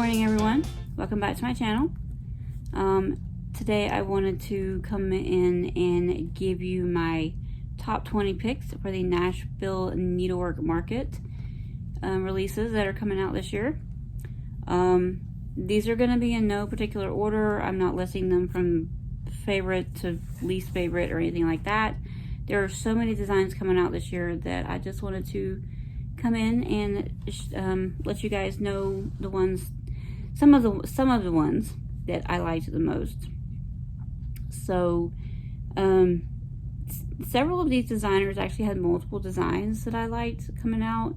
morning, everyone. Welcome back to my channel. Today I wanted to come in and give you my top 20 picks for the Nashville Needlework Market releases that are coming out this year. These are going to be in no particular order. I'm not listing them from favorite to least favorite or anything like that. There are so many designs coming out this year that I just wanted to come in and let you guys know the ones, some of the ones that I liked the most. So several of these designers actually had multiple designs that I liked coming out,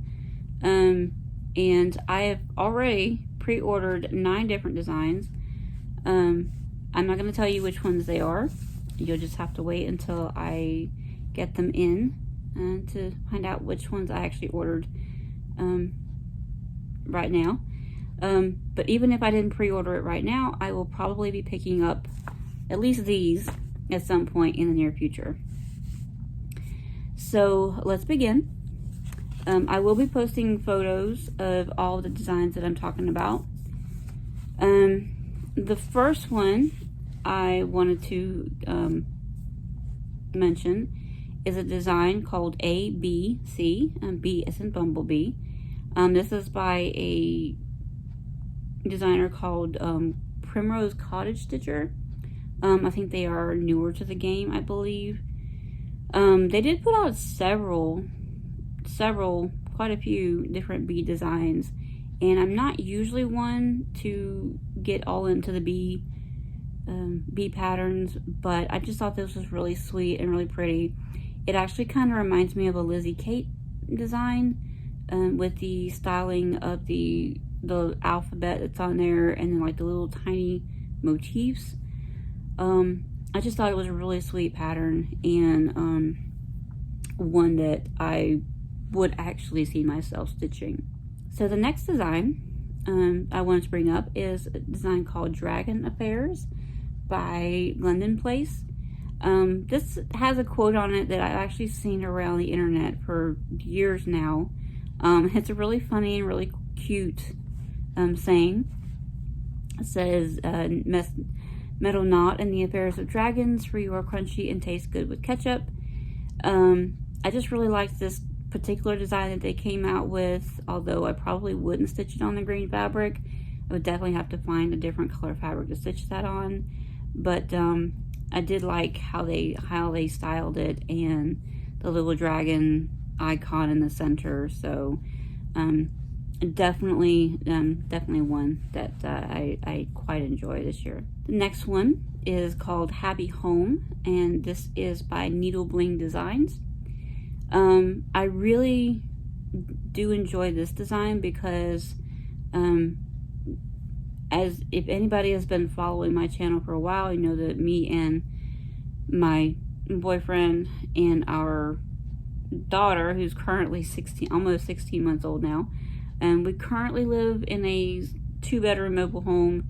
and I have already pre-ordered 9 different designs. I'm not going to tell you which ones they are. You'll just have to wait until I get them in to find out which ones I actually ordered right now. But even if I didn't pre-order it right now, I will probably be picking up at least these at some point in the near future. So let's begin. I will be posting photos of all the designs that I'm talking about. The first one I wanted to mention is a design called ABC, B as in Bumblebee. This is by a designer called Primrose Cottage Stitcher. I think they are newer to the game, I believe. They did put out quite a few different bee designs, and I'm not usually one to get all into the bee patterns, but I just thought this was really sweet and really pretty. It actually kind of reminds me of a Lizzie Kate design, with the styling of the alphabet that's on there, and then like the little tiny motifs. I just thought it was a really sweet pattern, and one that I would actually see myself stitching. So the next design I wanted to bring up is a design called Dragon Affairs by London Place. This has a quote on it that I've actually seen around the internet for years now. It's a really funny and really cute saying. It says, meddle not in the affairs of dragons, for you are crunchy and taste good with ketchup. I just really liked this particular design that they came out with, although I probably wouldn't stitch it on the green fabric. I would definitely have to find a different color fabric to stitch that on. But I did like how they styled it, and the little dragon icon in the center. So definitely one that I quite enjoy this year. The next one is called Happy Home, and this is by Needle Bling Designs. I really do enjoy this design because as if anybody has been following my channel for a while, you know that me and my boyfriend and our daughter, who's currently almost 16 months old now, and we currently live in a 2-bedroom mobile home,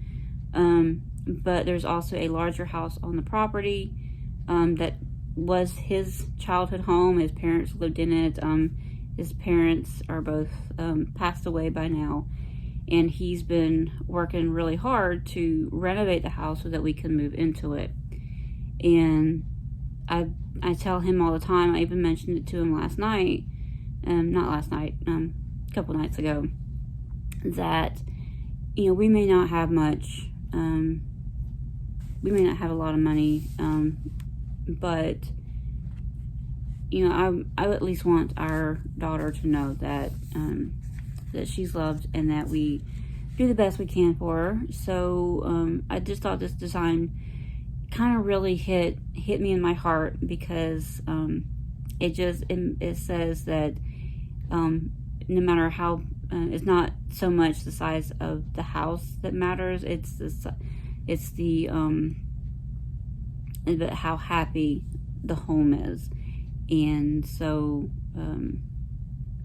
but there's also a larger house on the property that was his childhood home. His parents lived in it. His parents are both passed away by now, and he's been working really hard to renovate the house so that we can move into it. And I tell him all the time, I even mentioned it to him last night, not last night, a couple nights ago, that, you know, we may not have much, we may not have a lot of money, but, you know, I at least want our daughter to know that, that she's loved and that we do the best we can for her. So I just thought this design kind of really hit me in my heart, because it says that no matter how it's not so much the size of the house that matters, it's how happy the home is. And so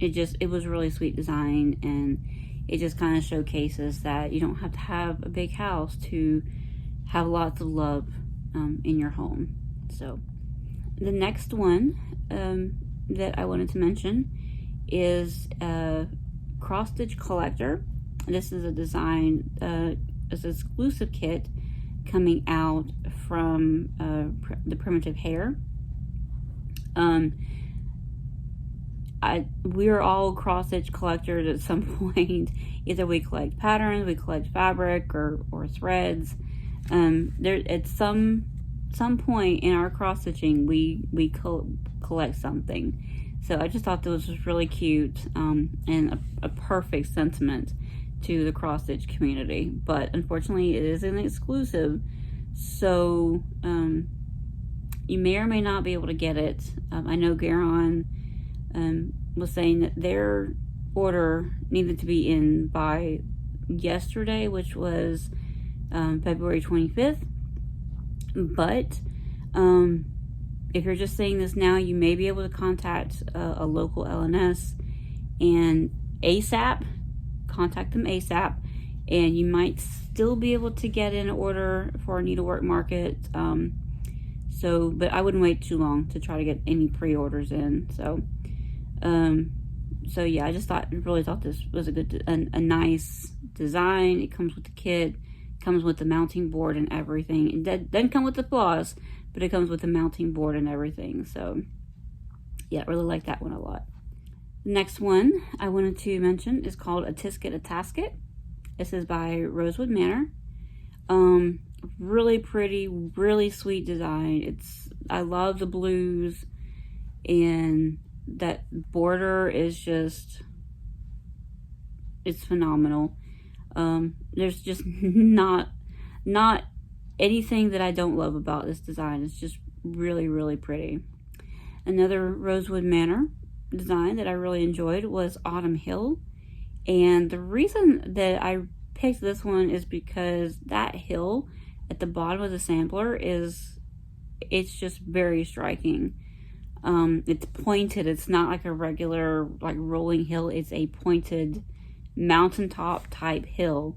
it was a really sweet design, and it just kind of showcases that you don't have to have a big house to have lots of love in your home. So the next one that I wanted to mention is Cross Stitch Collector This is a design, it's an exclusive kit coming out from the Primitive Hair. We're all cross-stitch collectors at some point. Either we collect patterns, we collect fabric, or threads. There at some point in our cross-stitching, we collect something. So I just thought this was really cute, and a perfect sentiment to the cross-stitch community. But unfortunately, it is an exclusive, so you may or may not be able to get it. I know Garon was saying that their order needed to be in by yesterday, which was February 25th. But if you're just saying this now, you may be able to contact a local LNS and ASAP, contact them ASAP, and you might still be able to get an order for a Needlework Market. But I wouldn't wait too long to try to get any pre-orders in. So yeah, I just really thought this was a nice design. It comes with the kit, comes with the mounting board and everything. It doesn't come with the floss, but it comes with the mounting board and everything. So yeah, I really like that one a lot. The next one I wanted to mention is called A Tisket a Tasket. This is by Rosewood Manor. Really pretty, really sweet design. I love the blues, and that border is just, it's phenomenal. There's just not anything that I don't love about this design. It's just really, really pretty. Another Rosewood Manor design that I really enjoyed was Autumn Hill. And the reason that I picked this one is because that hill at the bottom of the sampler it's just very striking. It's pointed. It's not like a regular rolling hill. It's a pointed mountaintop type hill.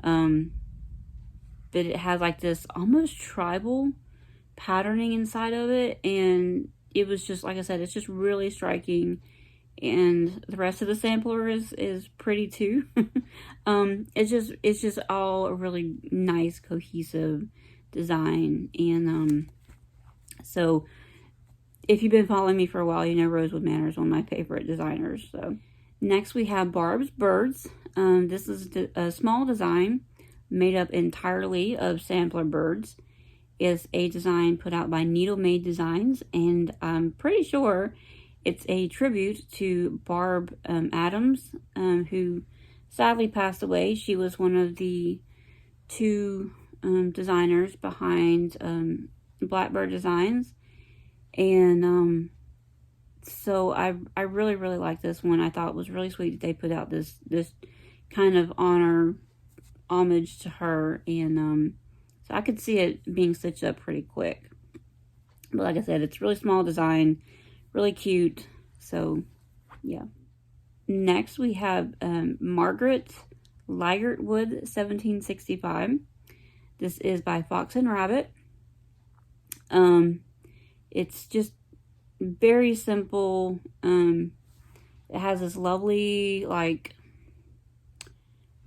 But it has like this almost tribal patterning inside of it, and it was just, like I said, it's just really striking. And the rest of the sampler is pretty too. It's just all a really nice cohesive design. And so if you've been following me for a while, you know Rosewood Manor is one of my favorite designers. So next we have Barbs Birds. This is a small design made up entirely of sampler birds. It's a design put out by Needle Made Designs, and I'm pretty sure it's a tribute to Barb Adams, who sadly passed away. She was one of the two designers behind Blackbird Designs. And so I really, really like this one. I thought it was really sweet that they put out this kind of homage to her. And so I could see it being stitched up pretty quick. But like I said, it's really small design, really cute. So yeah. Next we have Margaret Ligertwood 1765. This is by Fox and Rabbit. It's just very simple. It has this lovely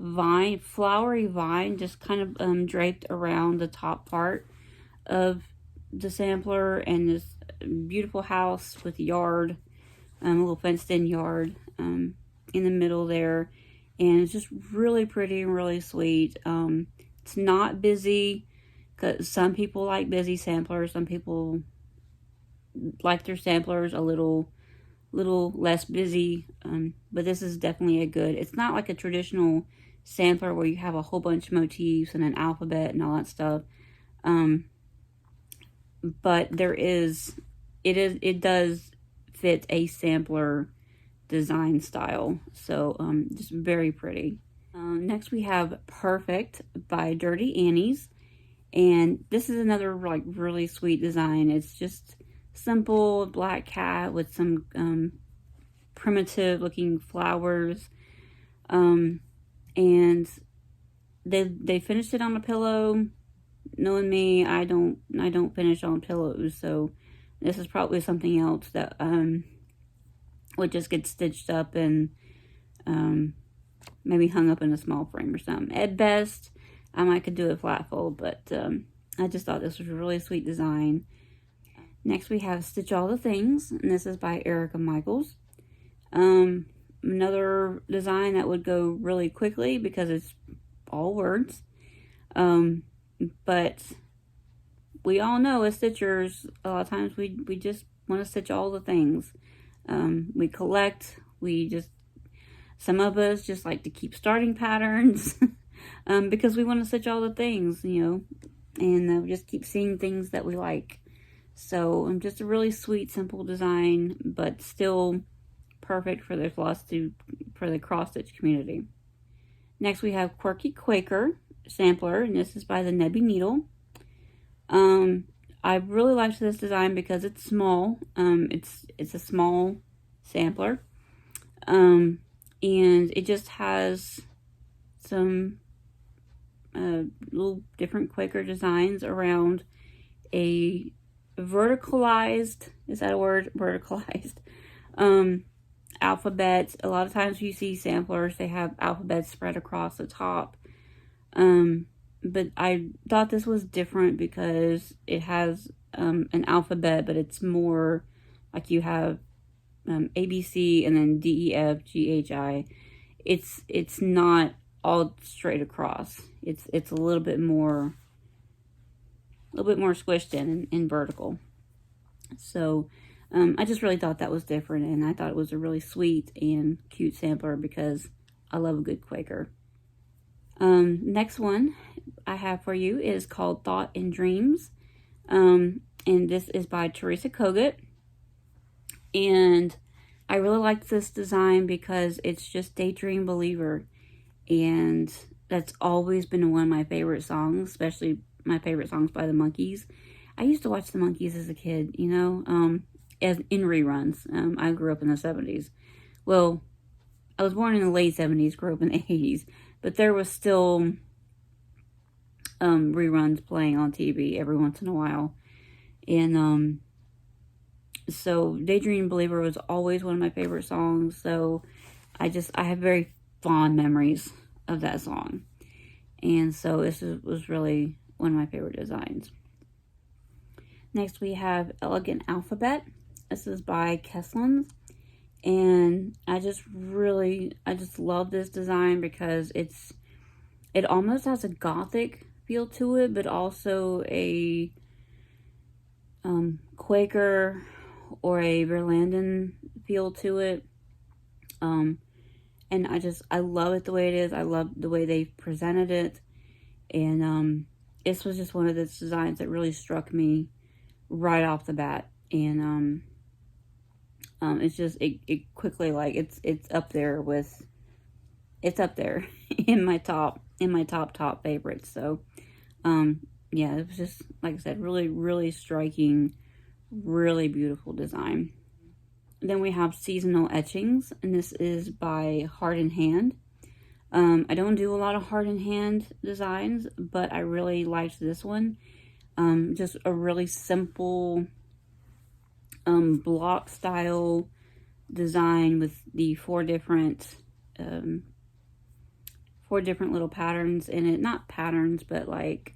vine, flowery vine, just kind of draped around the top part of the sampler, and this beautiful house with yard, a little fenced in yard in the middle there, and it's just really pretty and really sweet. It's not busy, because some people like busy samplers, some people like their samplers a little less busy, but this is definitely it's not like a traditional sampler where you have a whole bunch of motifs and an alphabet and all that stuff. But it does fit a sampler design style. So just very pretty. Next we have Perfect by Dirty Annie's, and this is another really sweet design. It's just simple black cat with some primitive looking flowers, and they finished it on a pillow. Knowing me, I don't finish on pillows, so this is probably something else that would just get stitched up and maybe hung up in a small frame or something. At best, I could do a flat fold, but I just thought this was a really sweet design. Next we have Stitch All the Things, and this is by Erica Michaels. Another design that would go really quickly because it's all words. But we all know as stitchers, a lot of times we just want to stitch all the things. We collect, some of us just like to keep starting patterns because we want to stitch all the things, and we just keep seeing things that we like. So just a really sweet, simple design, but still perfect for the cross stitch community. Next we have Quirky Quaker sampler, and this is by the Nebby Needle. I really liked this design because it's small. It's a small sampler, and it just has some little different Quaker designs around a verticalized, is that a word? Verticalized alphabet. A lot of times you see samplers, they have alphabets spread across the top. But I thought this was different because it has an alphabet, but it's more like you have ABC and then D, E, F, G, H, I. It's not all straight across. It's a little bit more squished in vertical. So I just really thought that was different, and I thought it was a really sweet and cute sampler because I love a good Quaker. Next one I have for you is called Thought and Dreams, and this is by Teresa Kogut, and I really liked this design because it's just Daydream Believer, and that's always been one of my favorite songs, especially my favorite songs by the Monkees. I used to watch the Monkees as a kid, as in reruns. I grew up in the 70s. Well, I was born in the late 70s, grew up in the 80s, but there was still reruns playing on TV every once in a while. And so Daydream Believer was always one of my favorite songs. So I have very fond memories of that song. And so this was really one of my favorite designs. Next we have Elegant Alphabet. This is by Kesslins. And I just love this design because it almost has a gothic feel to it, but also a Quaker or a Verlanden feel to it. And I love it the way it is. I love the way they presented it. And this was just one of those designs that really struck me right off the bat. And it's just it quickly, like, it's up there in my top favorites. So yeah, it was just, like I said, really, really striking, really beautiful design. Then we have Seasonal Etchings, and this is by Heart in Hand. I don't do a lot of Heart in Hand designs, but I really liked this one. Just a really simple block style design with the four different little patterns in it. Not patterns, but like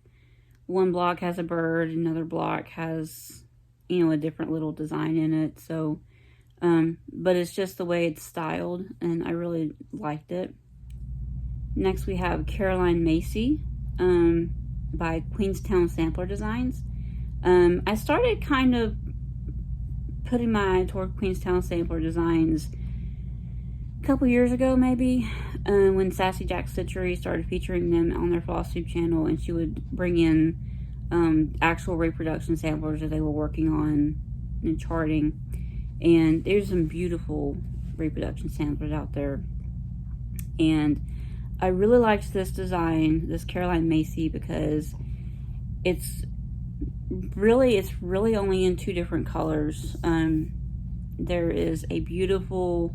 one block has a bird, another block has, a different little design in it. So, but it's just the way it's styled, and I really liked it. Next we have Caroline Macy by Queenstown Sampler Designs. I started kind of putting my eye toward Queenstown Sampler Designs a couple years ago, maybe, when Sassy Jack Stitchery started featuring them on their FlossTube channel, and she would bring in actual reproduction samplers that they were working on and charting. And there's some beautiful reproduction samplers out there. And I really liked this design, this Caroline Macy, because it's really only in two different colors. There is a beautiful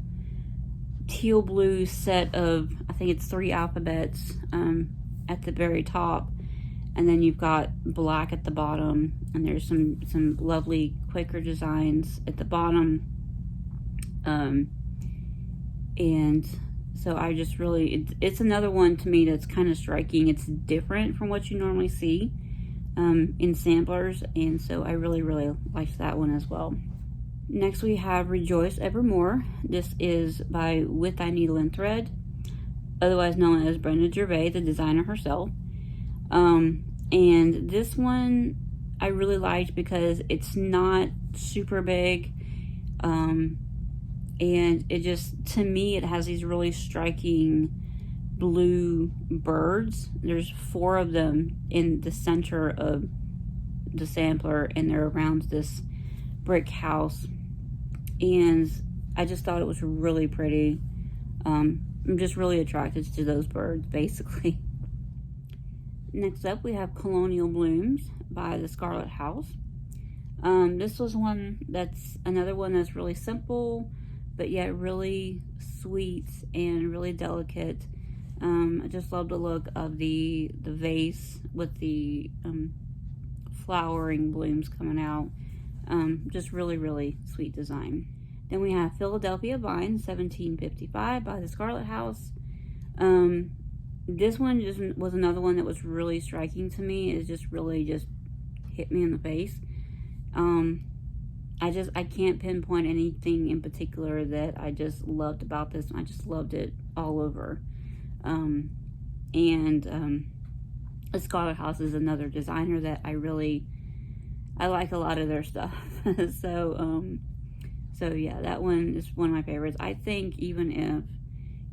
teal blue set of, I think it's 3 alphabets at the very top, and then you've got black at the bottom, and there's some lovely Quaker designs at the bottom. And So I just really, it's another one to me that's kind of striking. It's different from what you normally see in samplers, and so I really liked that one as well. Next we have Rejoice Evermore. This is by With Thy Needle and Thread, otherwise known as Brenda Gervais, the designer herself. And this one I really liked because it's not super big, and it just, to me, it has these really striking blue birds. There's 4 of them in the center of the sampler, and they're around this brick house, and I just thought it was really pretty. I'm just really attracted to those birds, basically. Next up, we have Colonial Blooms by the Scarlet House. This was another one that's really simple, but yet really sweet and really delicate. I just love the look of the vase with the flowering blooms coming out. Just really sweet design. Then we have Philadelphia Vine 1755 by the Scarlet House. This one just was another one that was really striking to me. It just really hit me in the face. I can't pinpoint anything in particular that I just loved about this. I just loved it all over. The Scarlet House is another designer that I like a lot of their stuff. So yeah, that one is one of my favorites. I think even if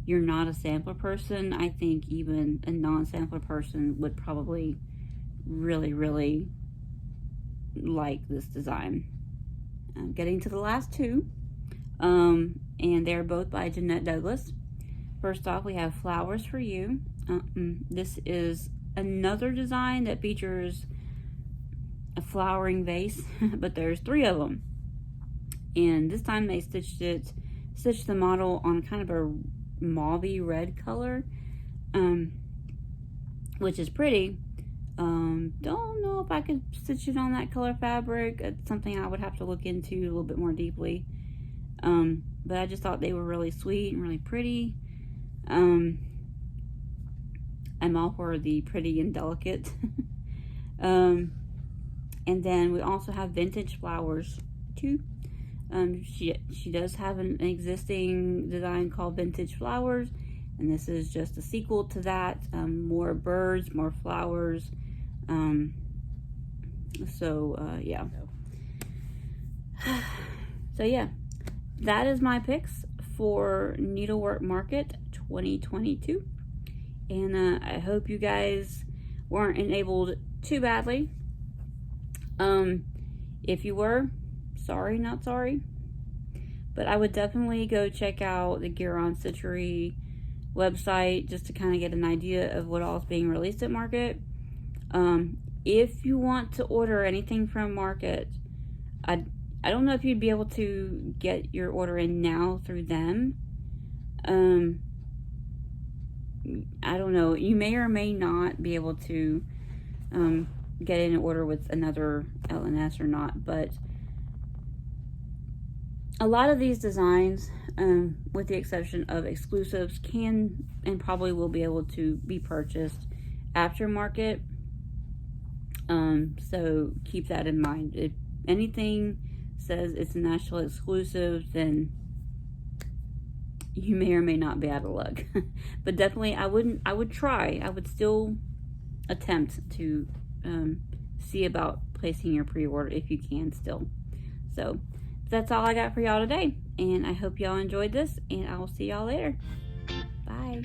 you're not a sampler person, I think even a non-sampler person would probably really like this design. Getting to the last 2, and they're both by Jeanette Douglas. First off, we have Flowers for You. This is another design that features a flowering vase, but there's 3 of them. And this time they stitched the model on kind of a mauvey red color, which is pretty. Don't know if I could stitch it on that color fabric. It's something I would have to look into a little bit more deeply. But I just thought they were really sweet and really pretty. I'm all for the pretty and delicate. And then we also have Vintage Flowers too. She does have an existing design called Vintage Flowers, and this is just a sequel to that. More birds, more flowers. Yeah. So yeah, that is my picks for Needlework Market 2022, and I hope you guys weren't enabled too badly. If you were, sorry, not sorry. But I would definitely go check out the Gear on Stitchery website just to kind of get an idea of what all is being released at Market. If you want to order anything from Market, I don't know if you'd be able to get your order in now through them. I don't know. You may or may not be able to get in an order with another LNS or not, but a lot of these designs, with the exception of exclusives, can and probably will be able to be purchased after Market. So keep that in mind. If anything says it's a national exclusive, then you may or may not be out of luck. But definitely I would try. I would still attempt to see about placing your pre-order if you can still. So that's all I got for y'all today, and I hope y'all enjoyed this, and I will see y'all later. Bye.